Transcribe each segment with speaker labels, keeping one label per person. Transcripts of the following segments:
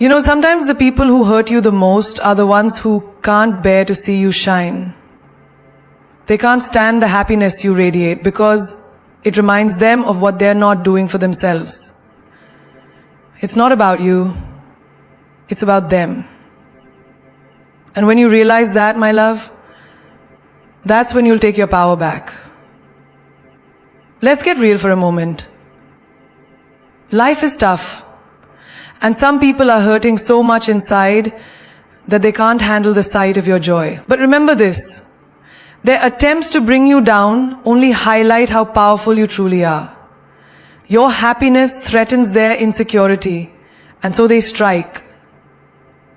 Speaker 1: Sometimes the people who hurt you the most are the ones who can't bear to see you shine. They can't stand the happiness you radiate because it reminds them of what they're not doing for themselves. It's not about you, it's about them. And when you realize that, my love, that's when you'll take your power back. Let's get real for a moment. Life is tough, and some people are hurting so much inside that they can't handle the sight of your joy. But remember this, their attempts to bring you down only highlight how powerful you truly are. Your happiness threatens their insecurity, and so they strike.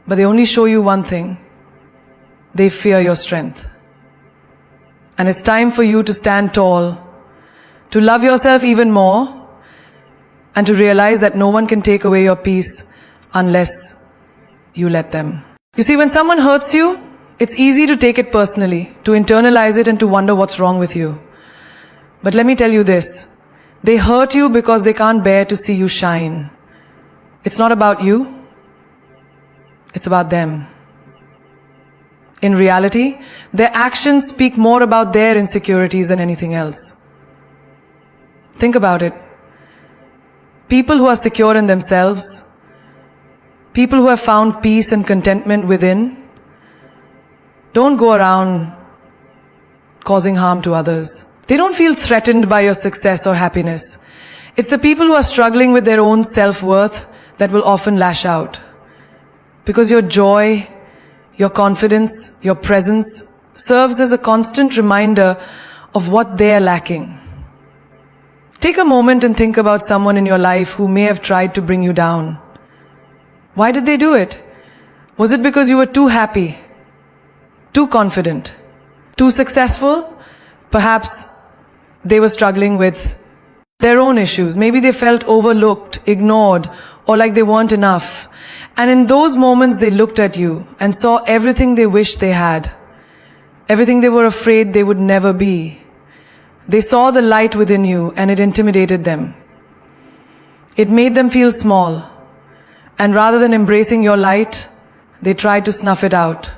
Speaker 1: But they only show you one thing. They fear your strength. And it's time for you to stand tall, to love yourself even more, and to realize that no one can take away your peace unless you let them. You see, when someone hurts you, it's easy to take it personally, to internalize it and to wonder what's wrong with you. But let me tell you this, they hurt you because they can't bear to see you shine. It's not about you, it's about them. In reality, their actions speak more about their insecurities than anything else. Think about it. People who are secure in themselves, people who have found peace and contentment within, don't go around causing harm to others. They don't feel threatened by your success or happiness. It's the people who are struggling with their own self-worth that will often lash out. Because your joy, your confidence, your presence serves as a constant reminder of what they are lacking. Take a moment and think about someone in your life who may have tried to bring you down. Why did they do it? Was it because you were too happy, too confident, too successful? Perhaps they were struggling with their own issues. Maybe they felt overlooked, ignored, or like they weren't enough. And in those moments they looked at you and saw everything they wished they had, everything they were afraid they would never be. They saw the light within you and it intimidated them. It made them feel small. And rather than embracing your light, they tried to snuff it out.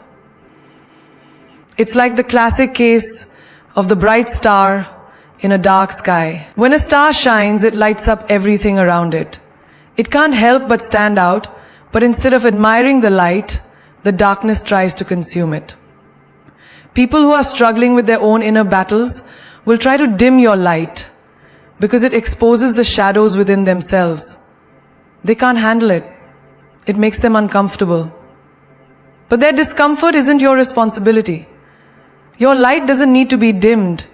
Speaker 1: It's like the classic case of the bright star in a dark sky. When a star shines, it lights up everything around it. It can't help but stand out, but instead of admiring the light, the darkness tries to consume it. People who are struggling with their own inner battles will try to dim your light because it exposes the shadows within themselves. They can't handle it. It makes them uncomfortable. But their discomfort isn't your responsibility. Your light doesn't need to be dimmed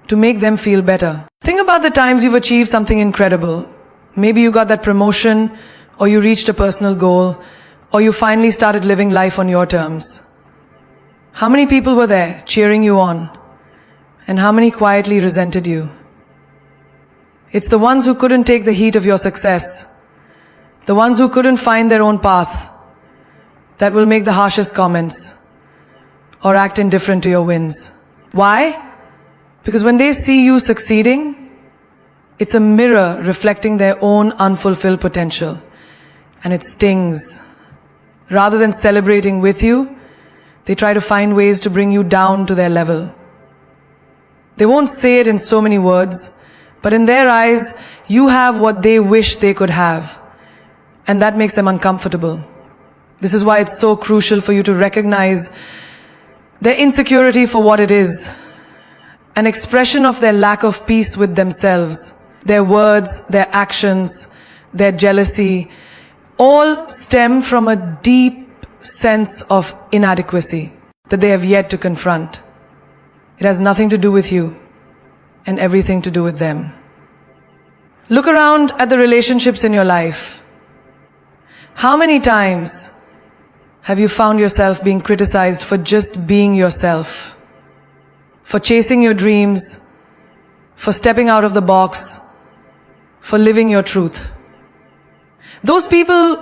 Speaker 1: to make them feel better. Think about the times you've achieved something incredible. Maybe you got that promotion, or you reached a personal goal, or you finally started living life on your terms. How many people were there cheering you on? And how many quietly resented you? It's the ones who couldn't take the heat of your success, the ones who couldn't find their own path, that will make the harshest comments or act indifferent to your wins. Why? Because when they see you succeeding, it's a mirror reflecting their own unfulfilled potential, and it stings. Rather than celebrating with you, they try to find ways to bring you down to their level. They won't say it in so many words, but in their eyes, you have what they wish they could have, and that makes them uncomfortable. This is why it's so crucial for you to recognize their insecurity for what it is, an expression of their lack of peace with themselves. Their words, their actions, their jealousy, all stem from a deep sense of inadequacy that they have yet to confront. It has nothing to do with you and everything to do with them. Look around at the relationships in your life. How many times have you found yourself being criticized for just being yourself, for chasing your dreams, for stepping out of the box, for living your truth? Those people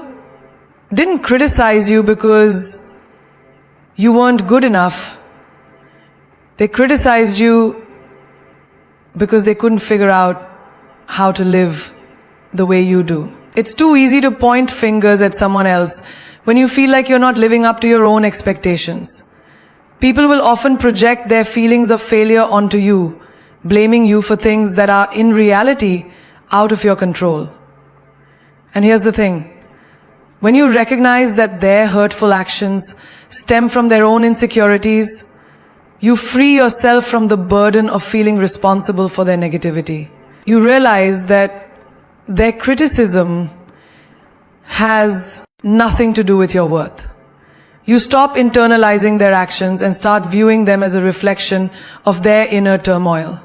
Speaker 1: didn't criticize you because you weren't good enough. They criticized you because they couldn't figure out how to live the way you do. It's too easy to point fingers at someone else when you feel like you're not living up to your own expectations. People will often project their feelings of failure onto you, blaming you for things that are in reality out of your control. And here's the thing. When you recognize that their hurtful actions stem from their own insecurities, you free yourself from the burden of feeling responsible for their negativity. You realize that their criticism has nothing to do with your worth. You stop internalizing their actions and start viewing them as a reflection of their inner turmoil.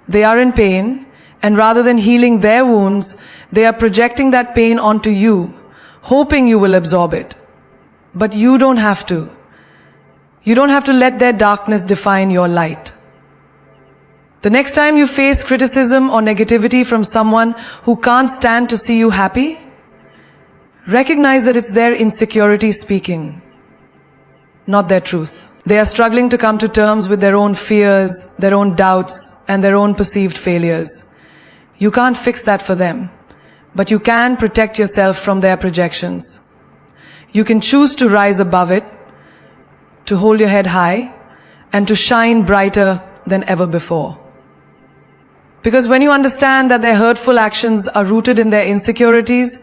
Speaker 1: They are in pain, and rather than healing their wounds, they are projecting that pain onto you, hoping you will absorb it. But you don't have to. You don't have to let their darkness define your light. The next time you face criticism or negativity from someone who can't stand to see you happy, recognize that it's their insecurity speaking, not their truth. They are struggling to come to terms with their own fears, their own doubts, and their own perceived failures. You can't fix that for them, but you can protect yourself from their projections. You can choose to rise above it, to hold your head high, and to shine brighter than ever before. Because when you understand that their hurtful actions are rooted in their insecurities,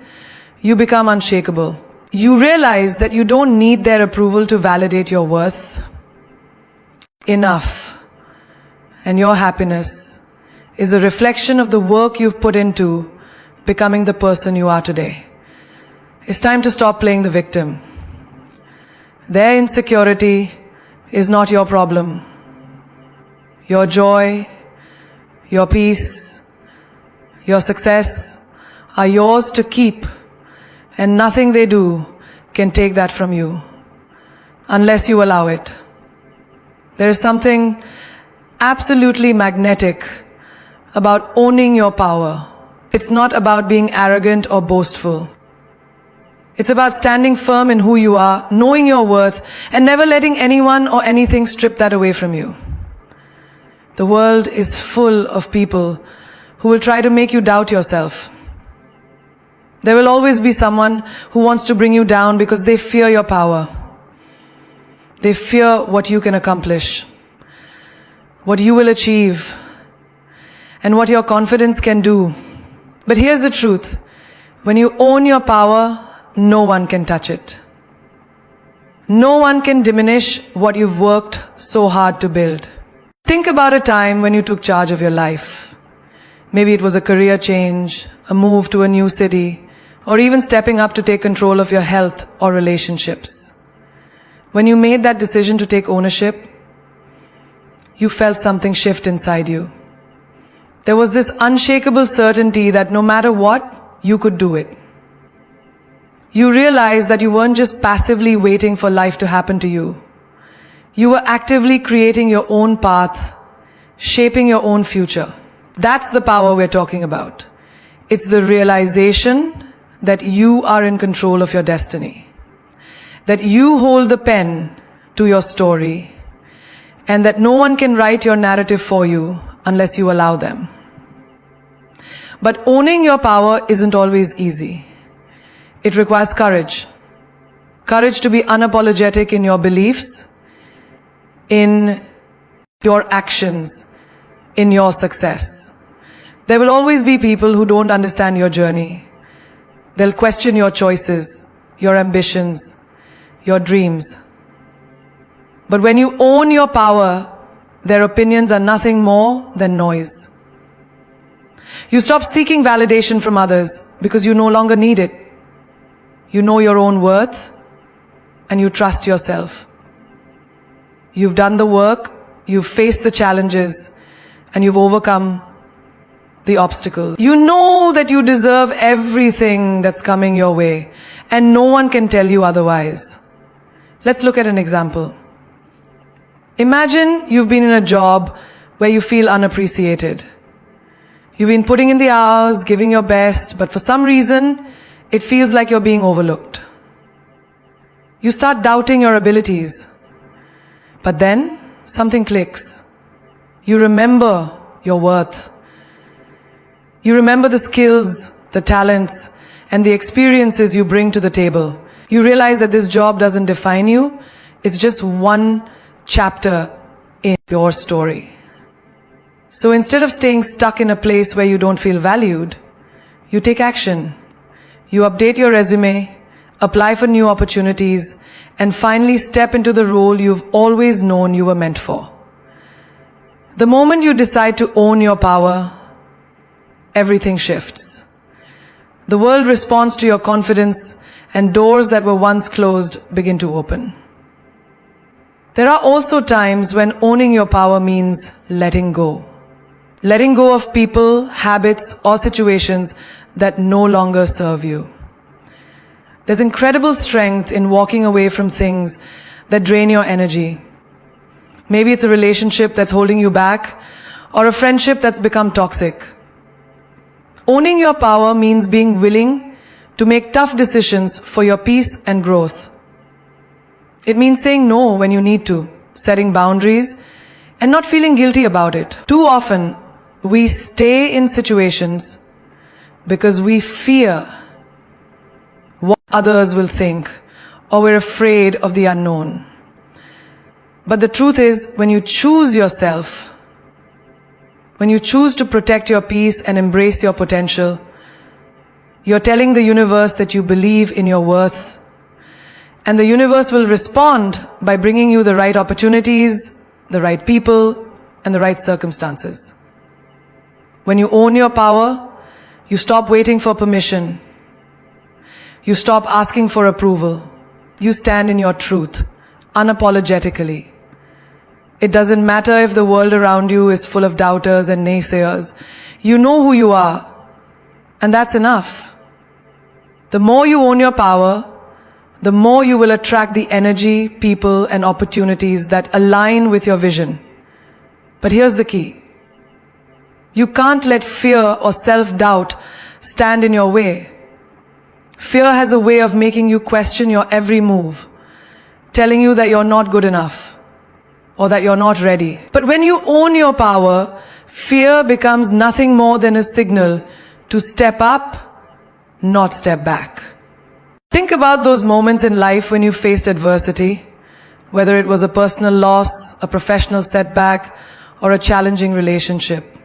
Speaker 1: you become unshakable. You realize that you don't need their approval to validate your worth. Enough. And your happiness is a reflection of the work you've put into becoming the person you are today. It's time to stop playing the victim. Their insecurity is not your problem. Your joy, your peace, your success are yours to keep, and nothing they do can take that from you, unless you allow it. There is something absolutely magnetic about owning your power. It's not about being arrogant or boastful. It's about standing firm in who you are, knowing your worth, and never letting anyone or anything strip that away from you. The world is full of people who will try to make you doubt yourself. There will always be someone who wants to bring you down because they fear your power. They fear what you can accomplish, what you will achieve, and what your confidence can do. But here's the truth. When you own your power, no one can touch it. No one can diminish what you've worked so hard to build. Think about a time when you took charge of your life. Maybe it was a career change, a move to a new city, or even stepping up to take control of your health or relationships. When you made that decision to take ownership, you felt something shift inside you. There was this unshakable certainty that no matter what, you could do it. You realized that you weren't just passively waiting for life to happen to you. You were actively creating your own path, shaping your own future. That's the power we're talking about. It's the realization that you are in control of your destiny, that you hold the pen to your story, and that no one can write your narrative for you unless you allow them. But owning your power isn't always easy. It requires courage. Courage to be unapologetic in your beliefs, in your actions, in your success. There will always be people who don't understand your journey. They'll question your choices, your ambitions, your dreams. But when you own your power, their opinions are nothing more than noise. You stop seeking validation from others because you no longer need it. You know your own worth and you trust yourself. You've done the work, you've faced the challenges, and you've overcome the obstacles. You know that you deserve everything that's coming your way, and no one can tell you otherwise. Let's look at an example. Imagine you've been in a job where you feel unappreciated. You've been putting in the hours, giving your best, but for some reason, it feels like you're being overlooked. You start doubting your abilities. But then, something clicks. You remember your worth. You remember the skills, the talents, and the experiences you bring to the table. You realize that this job doesn't define you. It's just one chapter in your story. So instead of staying stuck in a place where you don't feel valued, you take action. You update your resume, apply for new opportunities, and finally step into the role you've always known you were meant for. The moment you decide to own your power, everything shifts. The world responds to your confidence, and doors that were once closed begin to open. There are also times when owning your power means letting go. Letting go of people, habits, or situations that no longer serve you. There's incredible strength in walking away from things that drain your energy. Maybe it's a relationship that's holding you back, or a friendship that's become toxic. Owning your power means being willing to make tough decisions for your peace and growth. It means saying no when you need to, setting boundaries, and not feeling guilty about it. Too often, we stay in situations because we fear what others will think, or we're afraid of the unknown. But the truth is, when you choose yourself, when you choose to protect your peace and embrace your potential, you're telling the universe that you believe in your worth. And the universe will respond by bringing you the right opportunities, the right people, and the right circumstances. When you own your power, you stop waiting for permission. You stop asking for approval. You stand in your truth, unapologetically. It doesn't matter if the world around you is full of doubters and naysayers. You know who you are, and that's enough. The more you own your power, the more you will attract the energy, people, and opportunities that align with your vision. But here's the key. You can't let fear or self-doubt stand in your way. Fear has a way of making you question your every move, telling you that you're not good enough, or that you're not ready. But when you own your power, fear becomes nothing more than a signal to step up, not step back. Think about those moments in life when you faced adversity, whether it was a personal loss, a professional setback, or a challenging relationship.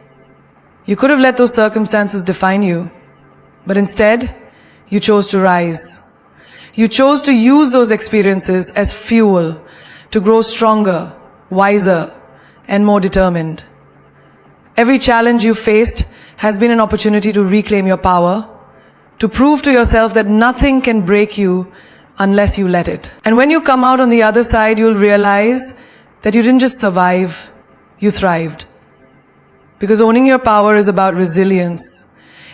Speaker 1: You could have let those circumstances define you, but instead, you chose to rise. You chose to use those experiences as fuel to grow stronger, wiser, and more determined. Every challenge you faced has been an opportunity to reclaim your power, to prove to yourself that nothing can break you unless you let it. And when you come out on the other side, you'll realize that you didn't just survive, you thrived. Because owning your power is about resilience.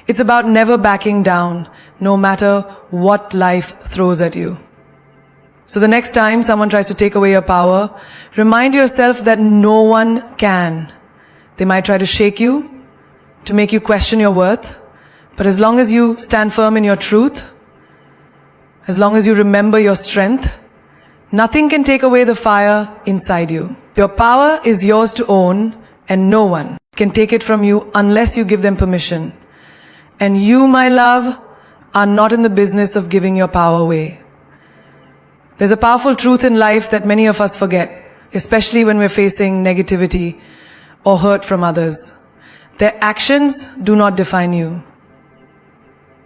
Speaker 1: It's about never backing down, no matter what life throws at you. So the next time someone tries to take away your power, remind yourself that no one can. They might try to shake you, to make you question your worth, but as long as you stand firm in your truth, as long as you remember your strength, nothing can take away the fire inside you. Your power is yours to own, and no one can take it from you unless you give them permission. And you, my love, are not in the business of giving your power away. There's a powerful truth in life that many of us forget, especially when we're facing negativity or hurt from others. Their actions do not define you.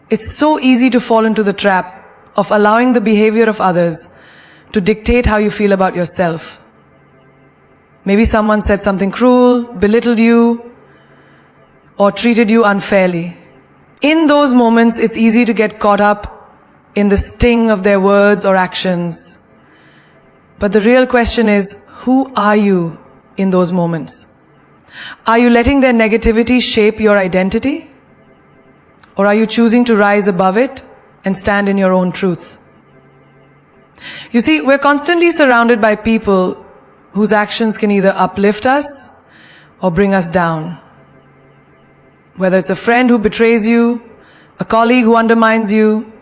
Speaker 1: It's so easy to fall into the trap of allowing the behavior of others to dictate how you feel about yourself. Maybe someone said something cruel, belittled you, or treated you unfairly. In those moments, it's easy to get caught up in the sting of their words or actions. But the real question is, who are you in those moments? Are you letting their negativity shape your identity? Or are you choosing to rise above it and stand in your own truth? You see, we're constantly surrounded by people whose actions can either uplift us or bring us down. Whether it's a friend who betrays you, a colleague who undermines you,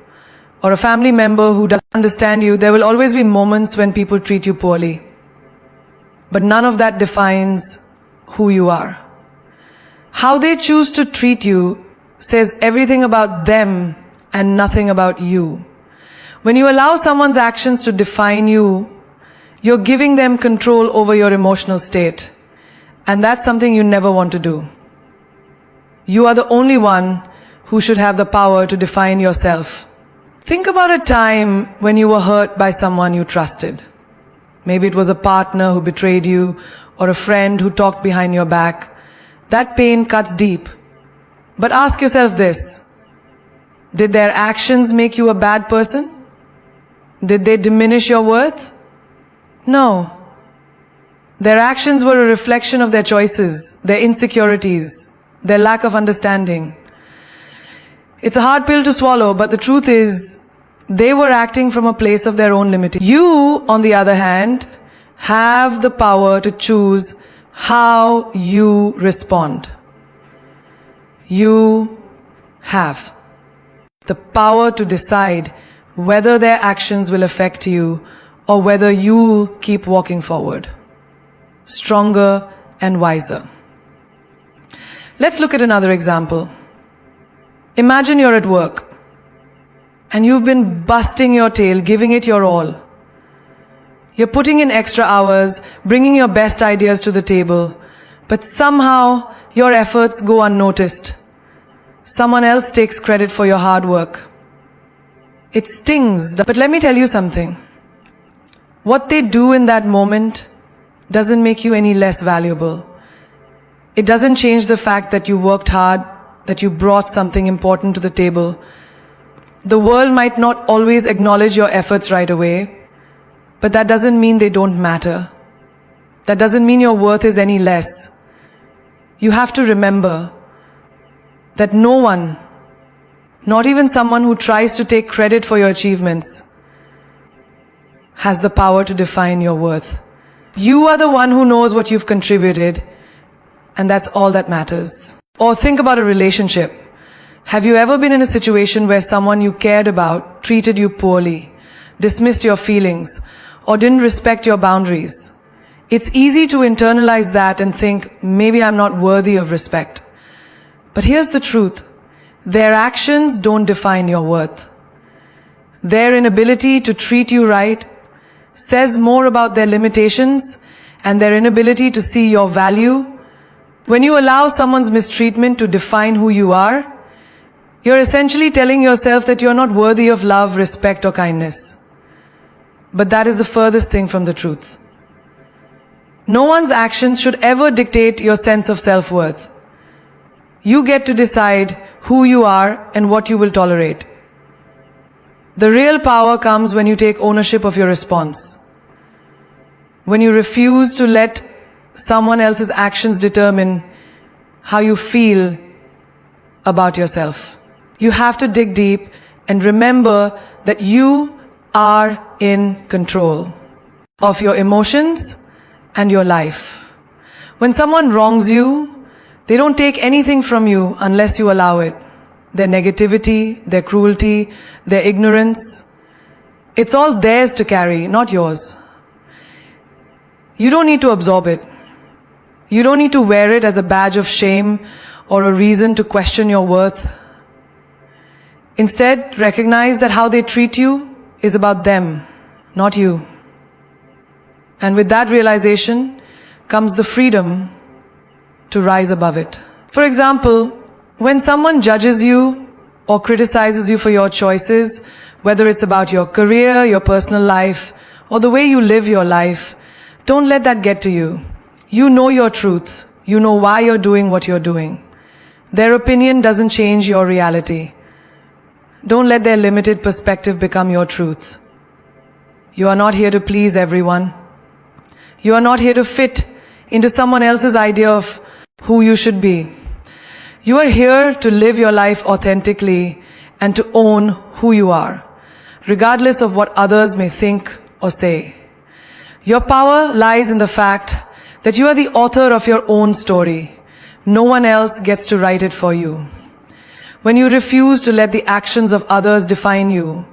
Speaker 1: or a family member who doesn't understand you, there will always be moments when people treat you poorly. But none of that defines who you are. How they choose to treat you says everything about them and nothing about you. When you allow someone's actions to define you, you're giving them control over your emotional state. And that's something you never want to do. You are the only one who should have the power to define yourself. Think about a time when you were hurt by someone you trusted. Maybe it was a partner who betrayed you or a friend who talked behind your back. That pain cuts deep. But ask yourself this: did their actions make you a bad person? Did they diminish your worth? No. Their actions were a reflection of their choices, their insecurities, their lack of understanding. It's a hard pill to swallow, but the truth is, they were acting from a place of their own limitation. You, on the other hand, have the power to choose how you respond. You have the power to decide whether their actions will affect you or whether you'll keep walking forward, stronger and wiser. Let's look at another example. Imagine you're at work and you've been busting your tail, giving it your all. You're putting in extra hours, bringing your best ideas to the table, but somehow your efforts go unnoticed. Someone else takes credit for your hard work. It stings, but let me tell you something. What they do in that moment doesn't make you any less valuable. It doesn't change the fact that you worked hard, that you brought something important to the table. The world might not always acknowledge your efforts right away, but that doesn't mean they don't matter. That doesn't mean your worth is any less. You have to remember that no one, not even someone who tries to take credit for your achievements, has the power to define your worth. You are the one who knows what you've contributed, and that's all that matters. Or think about a relationship. Have you ever been in a situation where someone you cared about treated you poorly, dismissed your feelings, or didn't respect your boundaries? It's easy to internalize that and think, maybe I'm not worthy of respect. But here's the truth. Their actions don't define your worth. Their inability to treat you right says more about their limitations and their inability to see your value. When you allow someone's mistreatment to define who you are, you're essentially telling yourself that you're not worthy of love, respect, or kindness. But that is the furthest thing from the truth. No one's actions should ever dictate your sense of self-worth. You get to decide who you are and what you will tolerate. The real power comes when you take ownership of your response. When you refuse to let someone else's actions determine how you feel about yourself. You have to dig deep and remember that you are in control of your emotions and your life. When someone wrongs you, they don't take anything from you unless you allow it. Their negativity, their cruelty, their ignorance, it's all theirs to carry, not yours. You don't need to absorb it. You don't need to wear it as a badge of shame or a reason to question your worth. Instead, recognize that how they treat you is about them, not you. And with that realization comes the freedom to rise above it. For example, when someone judges you or criticizes you for your choices, whether it's about your career, your personal life, or the way you live your life, don't let that get to you. You know your truth. You know why you're doing what you're doing. Their opinion doesn't change your reality. Don't let their limited perspective become your truth. You are not here to please everyone. You are not here to fit into someone else's idea of who you should be. You are here to live your life authentically and to own who you are, regardless of what others may think or say. Your power lies in the fact that you are the author of your own story. No one else gets to write it for you. When you refuse to let the actions of others define you,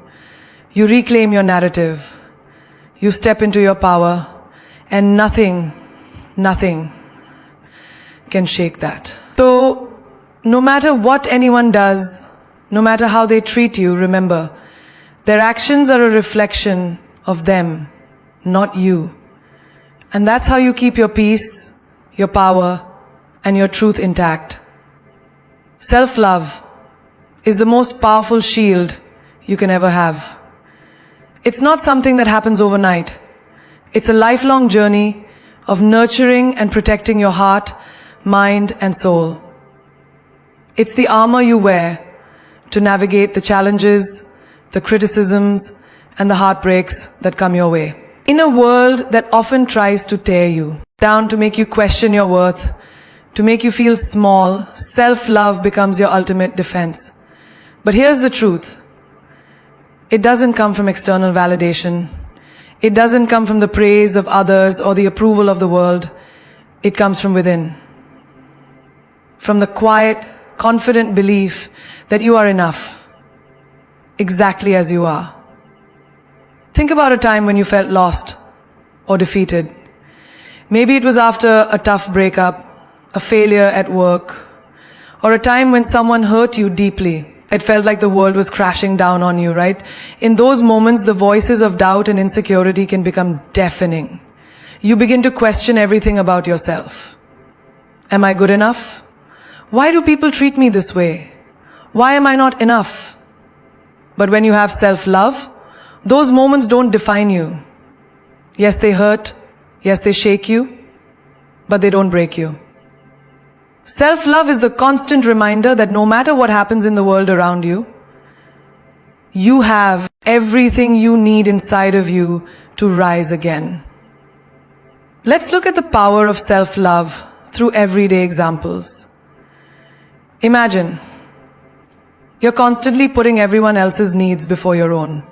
Speaker 1: you reclaim your narrative. You step into your power, and nothing can shake that. So, no matter what anyone does, no matter how they treat you, remember, their actions are a reflection of them, not you. And that's how you keep your peace, your power, and your truth intact. Self-love is the most powerful shield you can ever have. It's not something that happens overnight. It's a lifelong journey of nurturing and protecting your heart, mind, and soul. It's the armor you wear to navigate the challenges, the criticisms, and the heartbreaks that come your way. In a world that often tries to tear you down, to make you question your worth, to make you feel small, self-love becomes your ultimate defense. But here's the truth. It doesn't come from external validation. It doesn't come from the praise of others or the approval of the world. It comes from within. From the quiet, confident belief that you are enough, exactly as you are. Think about a time when you felt lost or defeated. Maybe it was after a tough breakup, a failure at work, or a time when someone hurt you deeply. It felt like the world was crashing down on you, right? In those moments, the voices of doubt and insecurity can become deafening. You begin to question everything about yourself. Am I good enough? Why do people treat me this way? Why am I not enough? But when you have self-love, those moments don't define you. Yes, they hurt. Yes, they shake you. But they don't break you. Self-love is the constant reminder that no matter what happens in the world around you, you have everything you need inside of you to rise again. Let's look at the power of self-love through everyday examples. Imagine you're constantly putting everyone else's needs before your own.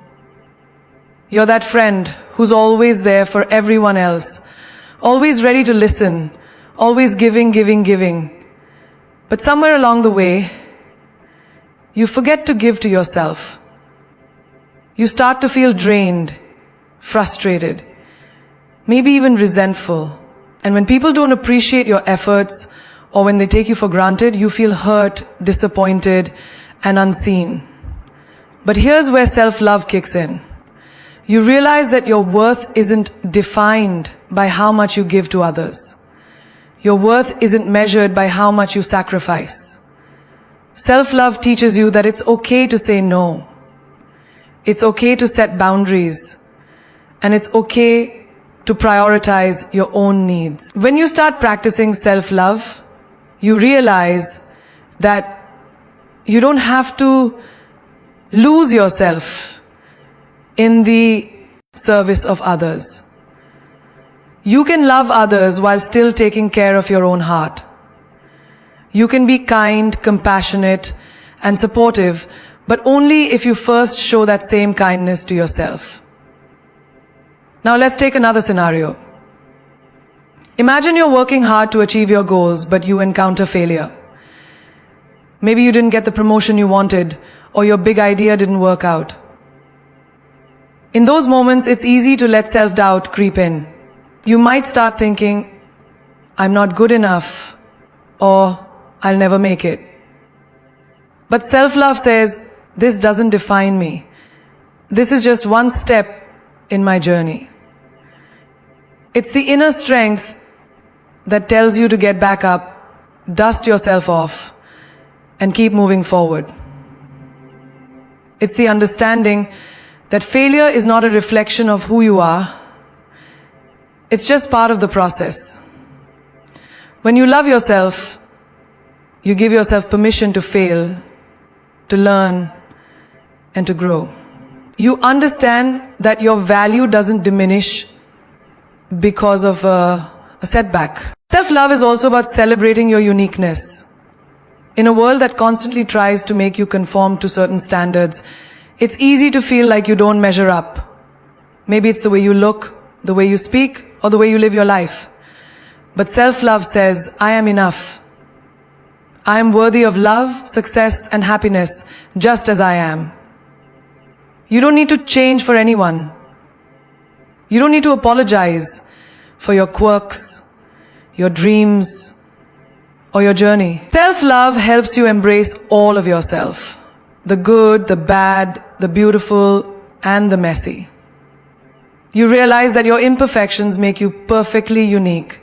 Speaker 1: You're that friend who's always there for everyone else, always ready to listen, always giving. But somewhere along the way, you forget to give to yourself. You start to feel drained, frustrated, maybe even resentful. And when people don't appreciate your efforts, or when they take you for granted, you feel hurt, disappointed, and unseen. But here's where self-love kicks in. You realize that your worth isn't defined by how much you give to others. Your worth isn't measured by how much you sacrifice. Self-love teaches you that it's okay to say no. It's okay to set boundaries. And it's okay to prioritize your own needs. When you start practicing self-love, you realize that you don't have to lose yourself in the service of others. You can love others while still taking care of your own heart. You can be kind, compassionate, and supportive, but only if you first show that same kindness to yourself. Now let's take another scenario. Imagine you're working hard to achieve your goals, but you encounter failure. Maybe you didn't get the promotion you wanted, or your big idea didn't work out. In those moments, it's easy to let self-doubt creep in. You might start thinking, I'm not good enough, or I'll never make it. But self-love says, this doesn't define me. This is just one step in my journey. It's the inner strength that tells you to get back up, dust yourself off, and keep moving forward. It's the understanding that failure is not a reflection of who you are. It's just part of the process. When you love yourself, you give yourself permission to fail, to learn, and to grow. You understand that your value doesn't diminish because of a setback. Self-love is also about celebrating your uniqueness. In a world that constantly tries to make you conform to certain standards, it's easy to feel like you don't measure up. Maybe it's the way you look, the way you speak, or the way you live your life. But self-love says, I am enough. I am worthy of love, success, and happiness, just as I am. You don't need to change for anyone. You don't need to apologize for your quirks, your dreams, or your journey. Self-love helps you embrace all of yourself. the good, the bad, the beautiful, and the messy. You realize that your imperfections make you perfectly unique,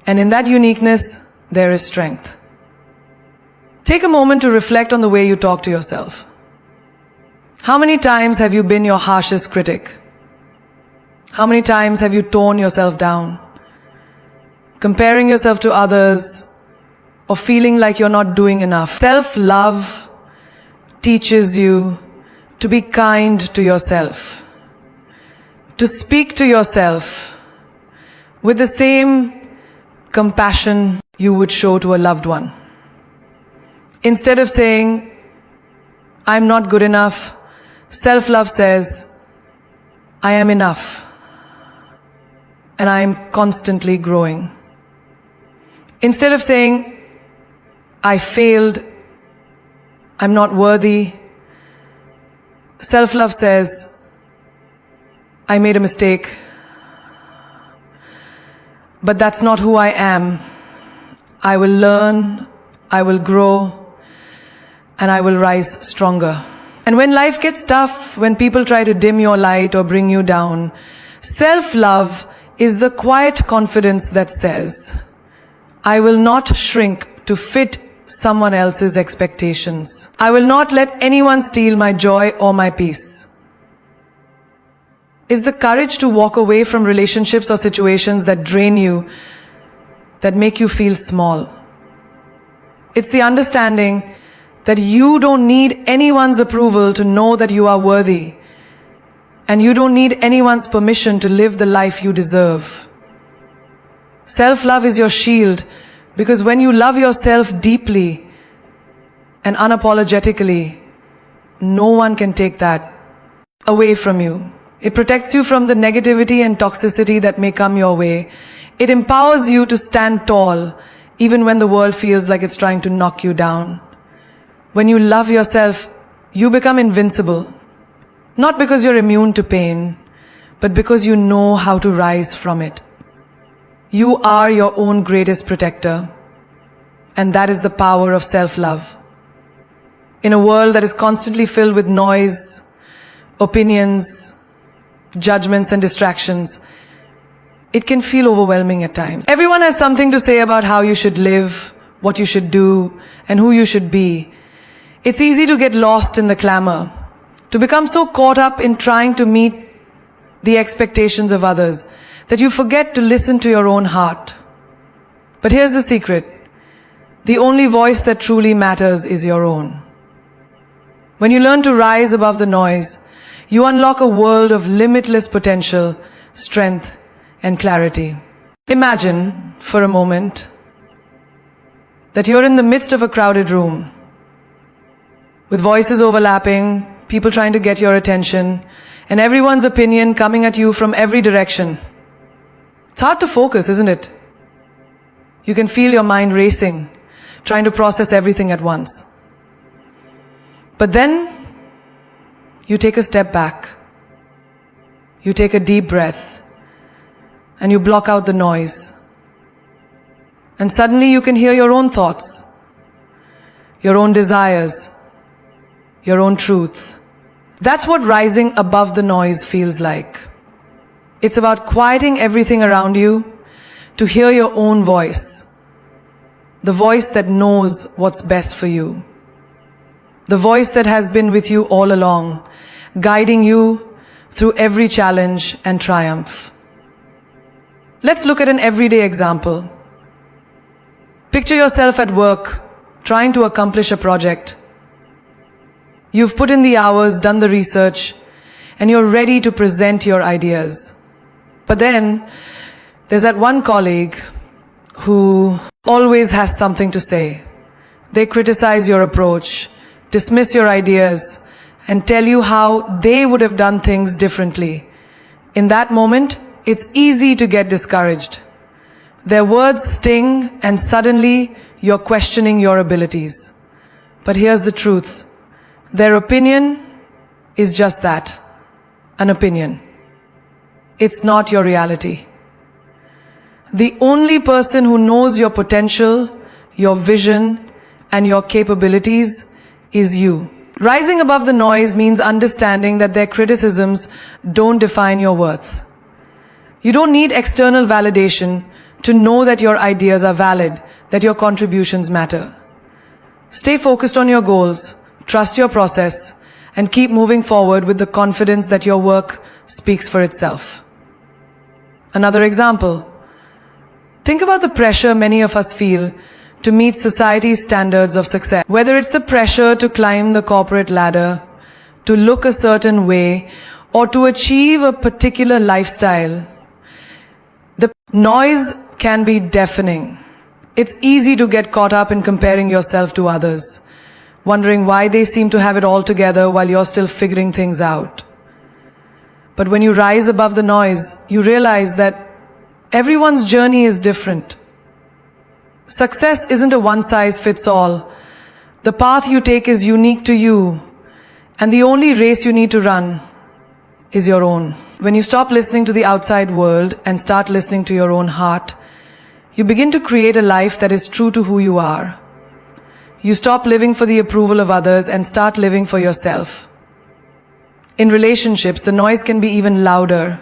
Speaker 1: and in that uniqueness, there is strength. Take a moment to reflect on the way you talk to yourself. How many times have you been your harshest critic? How many times have you torn yourself down? Comparing yourself to others, or feeling like you're not doing enough. Self-love teaches you to be kind to yourself, to speak to yourself with the same compassion you would show to a loved one. Instead of saying, I'm not good enough, self-love says, I am enough, and I am constantly growing. Instead of saying, I failed, I'm not worthy, self-love says, I made a mistake, but that's not who I am. I will learn, I will grow, and I will rise stronger. And when life gets tough, when people try to dim your light or bring you down, self-love is the quiet confidence that says, I will not shrink to fit someone else's expectations. I will not let anyone steal my joy or my peace. It's the courage to walk away from relationships or situations that drain you, that make you feel small. It's the understanding that you don't need anyone's approval to know that you are worthy, and you don't need anyone's permission to live the life you deserve. Self-love is your shield, because when you love yourself deeply and unapologetically, no one can take that away from you. It protects you from the negativity and toxicity that may come your way. It empowers you to stand tall, even when the world feels like it's trying to knock you down. When you love yourself, you become invincible. Not because you're immune to pain, but because you know how to rise from it. You are your own greatest protector, and that is the power of self-love. In a world that is constantly filled with noise, opinions, judgments, and distractions, it can feel overwhelming at times. Everyone has something to say about how you should live, what you should do, and who you should be. It's easy to get lost in the clamor, to become so caught up in trying to meet the expectations of others that you forget to listen to your own heart. But here's the secret. The only voice that truly matters is your own. When you learn to rise above the noise, you unlock a world of limitless potential, strength, and clarity. Imagine, for a moment, that you're in the midst of a crowded room, with voices overlapping, people trying to get your attention, and everyone's opinion coming at you from every direction. It's hard to focus, isn't it? You can feel your mind racing, trying to process everything at once. But then, you take a step back. You take a deep breath, and you block out the noise. And suddenly you can hear your own thoughts, your own desires, your own truth. That's what rising above the noise feels like. It's about quieting everything around you to hear your own voice, the voice that knows what's best for you, the voice that has been with you all along, guiding you through every challenge and triumph. Let's look at an everyday example. Picture yourself at work, trying to accomplish a project. You've put in the hours, done the research, and you're ready to present your ideas. But then, there's that one colleague who always has something to say. They criticize your approach, dismiss your ideas, and tell you how they would have done things differently. In that moment, it's easy to get discouraged. Their words sting, and suddenly you're questioning your abilities. But here's the truth. Their opinion is just that, an opinion. It's not your reality. The only person who knows your potential, your vision, and your capabilities is you. Rising above the noise means understanding that their criticisms don't define your worth. You don't need external validation to know that your ideas are valid, that your contributions matter. Stay focused on your goals, trust your process, and keep moving forward with the confidence that your work speaks for itself. Another example. Think about the pressure many of us feel to meet society's standards of success. Whether it's the pressure to climb the corporate ladder, to look a certain way, or to achieve a particular lifestyle, the noise can be deafening. It's easy to get caught up in comparing yourself to others, wondering why they seem to have it all together while you're still figuring things out. But when you rise above the noise, you realize that everyone's journey is different. Success isn't a one-size-fits-all. The path you take is unique to you, and the only race you need to run is your own. When you stop listening to the outside world and start listening to your own heart, you begin to create a life that is true to who you are. You stop living for the approval of others and start living for yourself. In relationships, the noise can be even louder.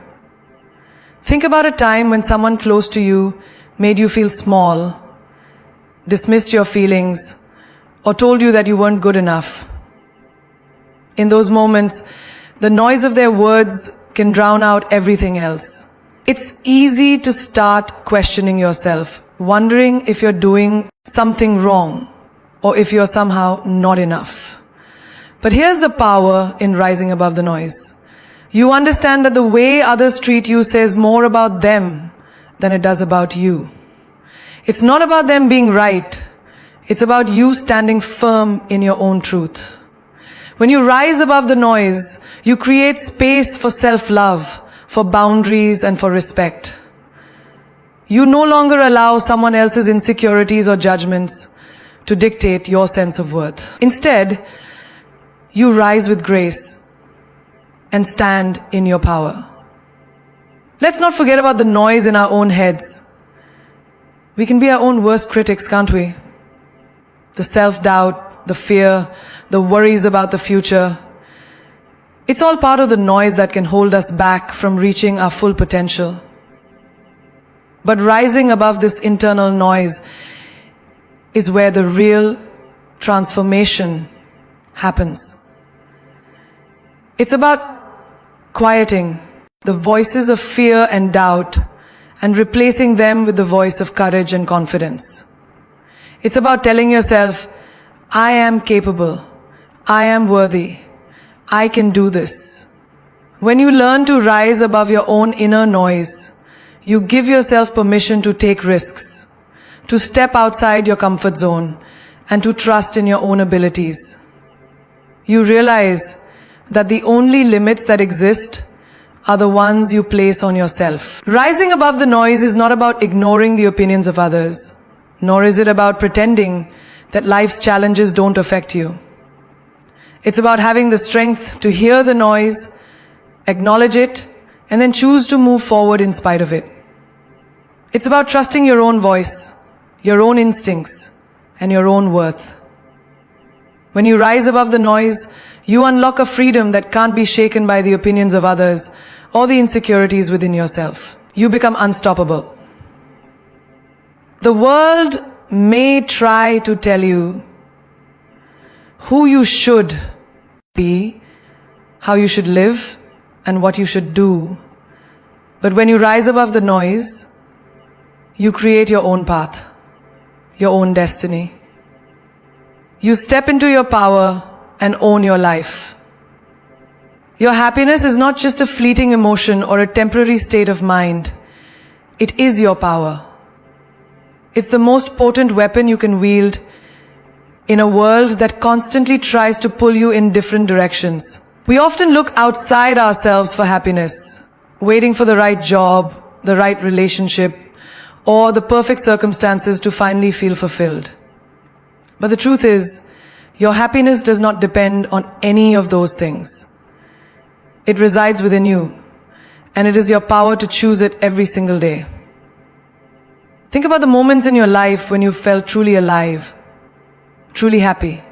Speaker 1: Think about a time when someone close to you made you feel small, dismissed your feelings, or told you that you weren't good enough. In those moments, the noise of their words can drown out everything else. It's easy to start questioning yourself, wondering if you're doing something wrong or if you're somehow not enough. But here's the power in rising above the noise. You understand that the way others treat you says more about them than it does about you. It's not about them being right. It's about you standing firm in your own truth. When you rise above the noise, you create space for self-love, for boundaries, and for respect. You no longer allow someone else's insecurities or judgments to dictate your sense of worth. Instead, you rise with grace and stand in your power. Let's not forget about the noise in our own heads. We can be our own worst critics, can't we? The self-doubt, the fear, the worries about the future. It's all part of the noise that can hold us back from reaching our full potential. But rising above this internal noise is where the real transformation happens. It's about quieting the voices of fear and doubt and replacing them with the voice of courage and confidence. It's about telling yourself, I am capable, I am worthy, I can do this. When you learn to rise above your own inner noise, you give yourself permission to take risks, to step outside your comfort zone, and to trust in your own abilities. You realize that the only limits that exist are the ones you place on yourself. Rising above the noise is not about ignoring the opinions of others, nor is it about pretending that life's challenges don't affect you. It's about having the strength to hear the noise, acknowledge it, and then choose to move forward in spite of it. It's about trusting your own voice, your own instincts, and your own worth. When you rise above the noise, you unlock a freedom that can't be shaken by the opinions of others or the insecurities within yourself. You become unstoppable. The world may try to tell you who you should be, how you should live, and what you should do. But when you rise above the noise, you create your own path, your own destiny. You step into your power and own your life. Your happiness is not just a fleeting emotion or a temporary state of mind. It is your power. It's the most potent weapon you can wield in a world that constantly tries to pull you in different directions. We often look outside ourselves for happiness, waiting for the right job, the right relationship, or the perfect circumstances to finally feel fulfilled. But the truth is, your happiness does not depend on any of those things. It resides within you, and it is your power to choose it every single day. Think about the moments in your life when you felt truly alive, truly happy.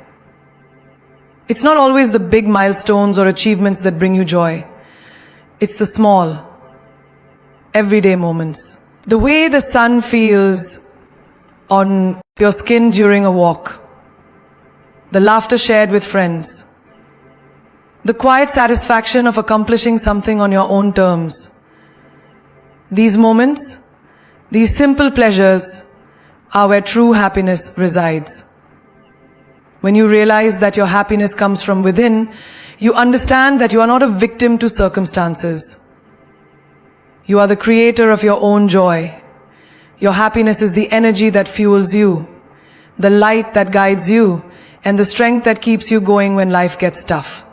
Speaker 1: It's not always the big milestones or achievements that bring you joy. It's the small, everyday moments. The way the sun feels on your skin during a walk. The laughter shared with friends. The quiet satisfaction of accomplishing something on your own terms. These moments, these simple pleasures, are where true happiness resides. When you realize that your happiness comes from within, you understand that you are not a victim to circumstances. You are the creator of your own joy. Your happiness is the energy that fuels you, the light that guides you, and the strength that keeps you going when life gets tough.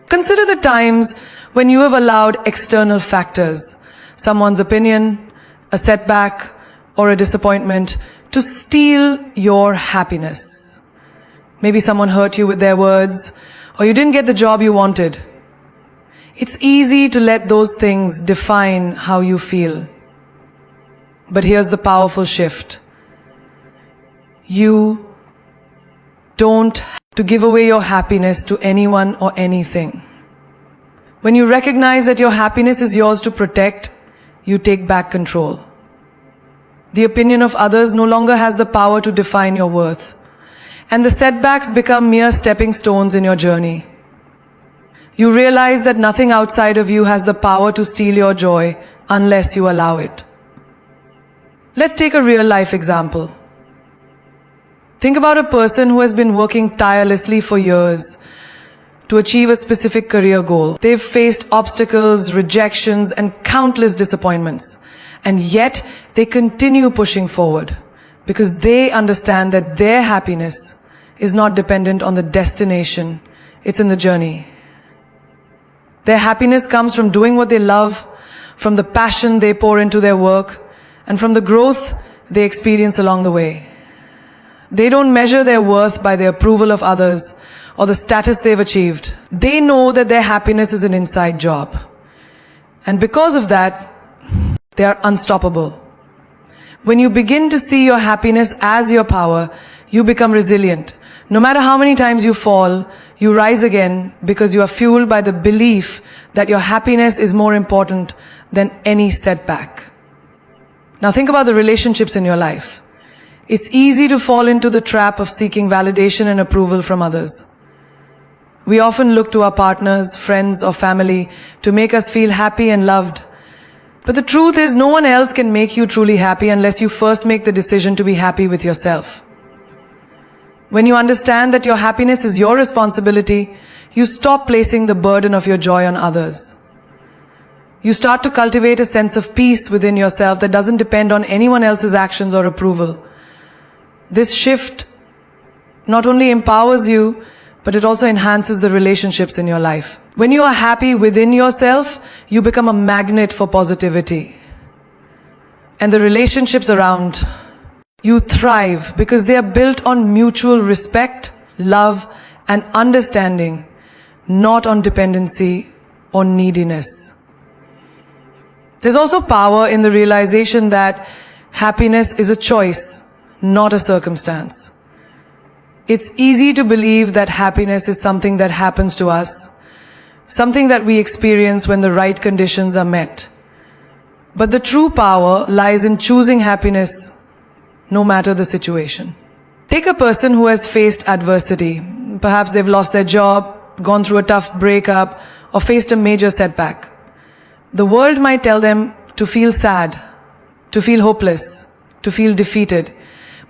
Speaker 1: Consider the times when you have allowed external factors, someone's opinion, a setback, or a disappointment, to steal your happiness. Maybe someone hurt you with their words, or you didn't get the job you wanted. It's easy to let those things define how you feel. But here's the powerful shift. You don't have to give away your happiness to anyone or anything. When you recognize that your happiness is yours to protect, you take back control. The opinion of others no longer has the power to define your worth, and the setbacks become mere stepping stones in your journey. You realize that nothing outside of you has the power to steal your joy unless you allow it. Let's take a real life example. Think about a person who has been working tirelessly for years to achieve a specific career goal. They've faced obstacles, rejections, and countless disappointments. And yet, they continue pushing forward because they understand that their happiness is not dependent on the destination, it's in the journey. Their happiness comes from doing what they love, from the passion they pour into their work, and from the growth they experience along the way. They don't measure their worth by the approval of others or the status they've achieved. They know that their happiness is an inside job. And because of that, they are unstoppable. When you begin to see your happiness as your power, you become resilient. No matter how many times you fall, you rise again because you are fueled by the belief that your happiness is more important than any setback. Now think about the relationships in your life. It's easy to fall into the trap of seeking validation and approval from others. We often look to our partners, friends, or family to make us feel happy and loved. But the truth is, no one else can make you truly happy unless you first make the decision to be happy with yourself. When you understand that your happiness is your responsibility, you stop placing the burden of your joy on others. You start to cultivate a sense of peace within yourself that doesn't depend on anyone else's actions or approval. This shift not only empowers you, but it also enhances the relationships in your life. When you are happy within yourself, you become a magnet for positivity. And the relationships around you thrive because they are built on mutual respect, love, and understanding, not on dependency or neediness. There's also power in the realization that happiness is a choice, not a circumstance. It's easy to believe that happiness is something that happens to us, something that we experience when the right conditions are met. But the true power lies in choosing happiness no matter the situation. Take a person who has faced adversity. Perhaps they've lost their job, gone through a tough breakup, or faced a major setback. The world might tell them to feel sad, to feel hopeless, to feel defeated.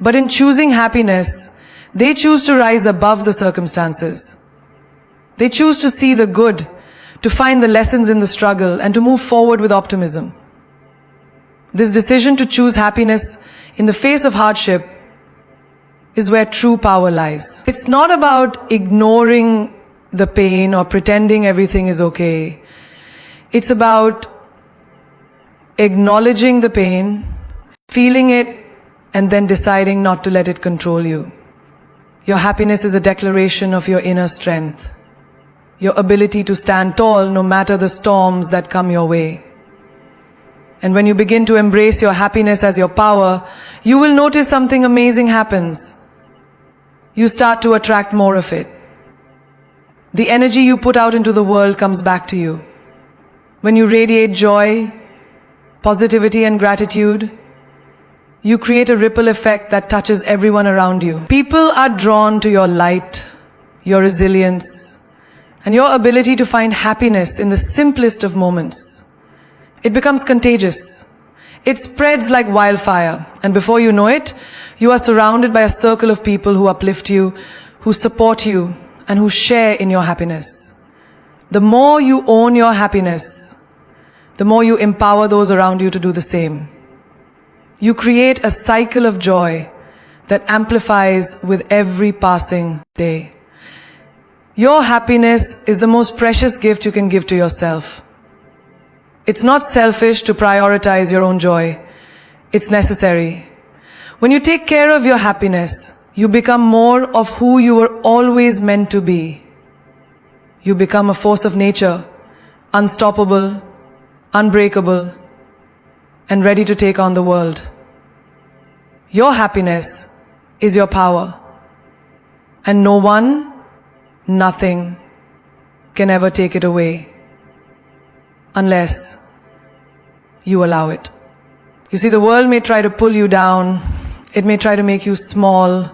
Speaker 1: But in choosing happiness, they choose to rise above the circumstances. They choose to see the good, to find the lessons in the struggle, and to move forward with optimism. This decision to choose happiness in the face of hardship is where true power lies. It's not about ignoring the pain or pretending everything is okay. It's about acknowledging the pain, feeling it, and then deciding not to let it control you. Your happiness is a declaration of your inner strength, your ability to stand tall no matter the storms that come your way. And when you begin to embrace your happiness as your power, you will notice something amazing happens. you start to attract more of it. The energy you put out into the world comes back to you. When you radiate joy, positivity and gratitude, you create a ripple effect that touches everyone around you. People are drawn to your light, your resilience, and your ability to find happiness in the simplest of moments. It becomes contagious. It spreads like wildfire, and before you know it, you are surrounded by a circle of people who uplift you, who support you, and who share in your happiness. The more you own your happiness, the more you empower those around you to do the same. You create a cycle of joy that amplifies with every passing day. Your happiness is the most precious gift you can give to yourself. It's not selfish to prioritize your own joy. It's necessary. When you take care of your happiness, you become more of who you were always meant to be. You become a force of nature, unstoppable, unbreakable, and ready to take on the world. Your happiness is your power, and no one, nothing can ever take it away unless you allow it. You see, the world may try to pull you down, it may try to make you small,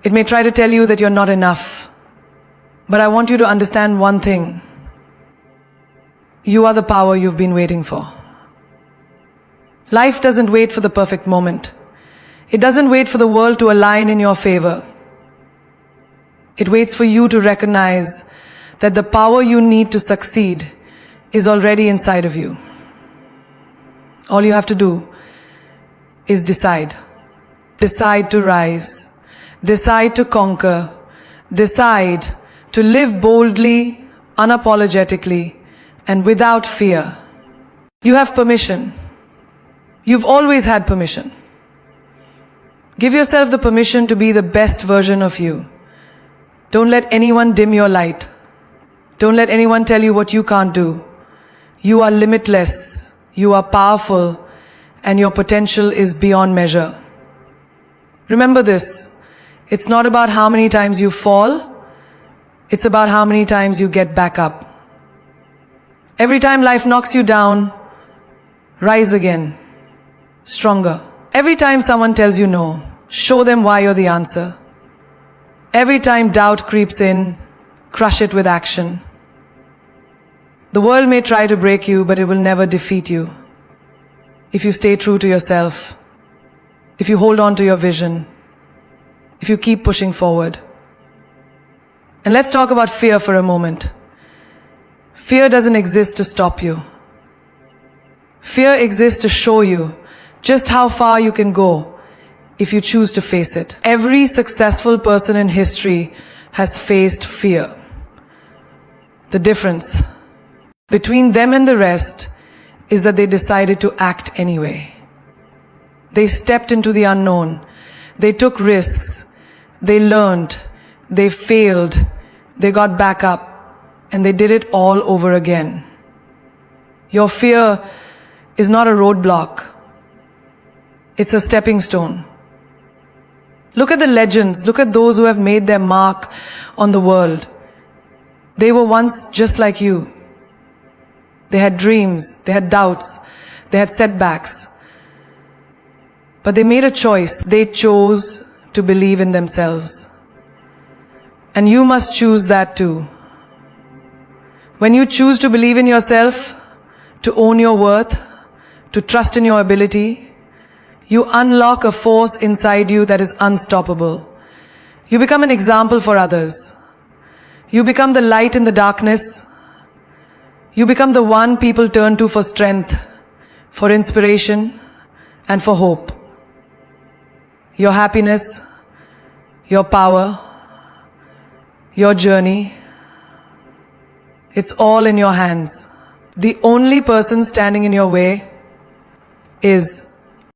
Speaker 1: it may try to tell you that you're not enough. But I want you to understand one thing. You are the power you've been waiting for. Life doesn't wait for the perfect moment. It doesn't wait for the world to align in your favor. It waits for you to recognize that the power you need to succeed is already inside of you. All you have to do is decide. Decide to rise. Decide to conquer. Decide to live boldly, unapologetically, and without fear. You have permission. You've always had permission. Give yourself the permission to be the best version of you. Don't let anyone dim your light. Don't let anyone tell you what you can't do. You are limitless. You are powerful. And your potential is beyond measure. Remember this. It's not about how many times you fall. It's about how many times you get back up. Every time life knocks you down, rise again, stronger. Every time someone tells you no, show them why you're the answer. Every time doubt creeps in, crush it with action. The world may try to break you, but it will never defeat you. If you stay true to yourself, if you hold on to your vision, if you keep pushing forward. And let's talk about fear for a moment. Fear doesn't exist to stop you. Fear exists to show you just how far you can go if you choose to face it. Every successful person in history has faced fear. The difference between them and the rest is that they decided to act anyway. They stepped into the unknown. They took risks. They learned. They failed. They got back up. And they did it all over again. Your fear is not a roadblock. It's a stepping stone. Look at the legends. Look at those who have made their mark on the world. They were once just like you. They had dreams. They had doubts. They had setbacks. But they made a choice. They chose to believe in themselves. And you must choose that too. When you choose to believe in yourself, to own your worth, to trust in your ability, you unlock a force inside you that is unstoppable. You become an example for others. You become the light in the darkness. You become the one people turn to for strength, for inspiration, and for hope. Your happiness, your power, your journey, it's all in your hands. The only person standing in your way is